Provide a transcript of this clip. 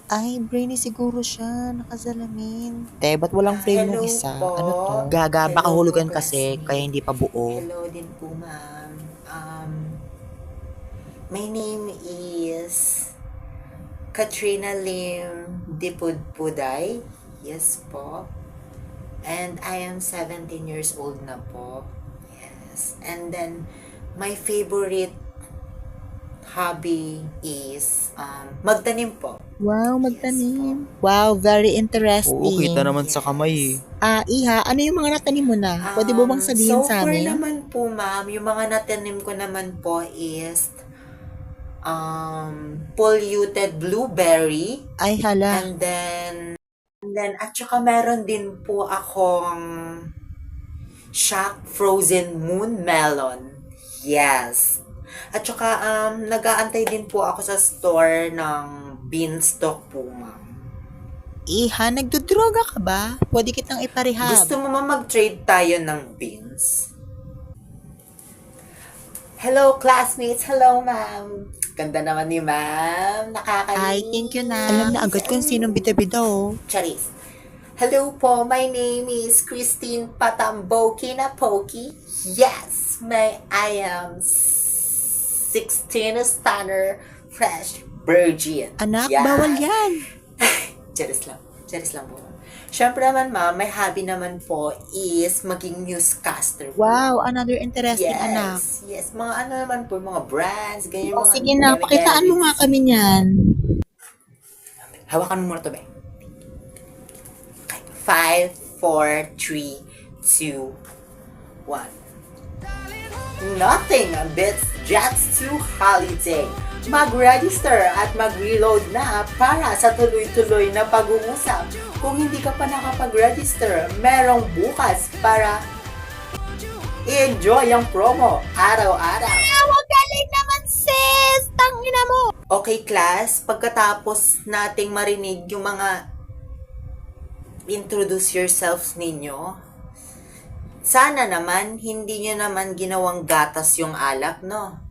Ay, brainy siguro siya. Nakasalamin. Te, ba't walang flame nung Hello isa? po. Ano to? Gaga, baka Hello po, hulugan kasi, kaya classmate. hindi pa buo. Hello din po, ma'am. My name is Katrina Lim Dipudpuday. Yes po. And I am 17 years old na po. Yes. And then, my favorite hobby is magtanim po. Wow, Yes po. magtanim. Wow, very Oo, kita interesting. naman sa kamay eh. Yes. Iha, ano yung mga natanim mo na? Pwede mo bang sabihin So sa far amin? naman po, ma'am, yung mga natanim ko naman po is polluted blueberry. Ay, hala. And then, at saka meron din po akong shock frozen moon melon. Yes. At saka, nag-aantay din po ako sa store ng beanstalk po, ma'am. Iha, nagdodroga ka ba? Pwede kitang iparehab. Gusto mo mag-trade tayo ng beans? Hello, classmates. Hello, ma'am. Ganda naman ni ma'am. Nakakalinis. Ay, thank you na. Alam na agad kung sinong bida-bida oh. Charis. Hello po, my name is Christine Patamboki Napoki. Yes, I am 16 stunner fresh virgin. Anak, Yeah. bawal yan. Charis lang. Charis lang po. Siyempre naman ma'am, may hobby naman po is maging newscaster po. Wow, another interesting Yes, anak. yes. Mga ano naman po, mga brands, ganyan O, mga... sige na, pakitaan mo nga kami niyan. Hawakan mo muna to, be. Okay. 5, 4, 3, 2, 1. Nothing beats Jets to Holiday. Mag-register at mag-reload na para sa tuloy-tuloy na pag-uusap. Kung hindi ka pa nakapag-register, merong bukas para i-enjoy ang promo araw-araw. Ang galing naman sis! Tangina mo! Okay, class, pagkatapos nating marinig yung mga introduce yourselves ninyo, sana naman hindi nyo naman ginawang gatas yung alak, no?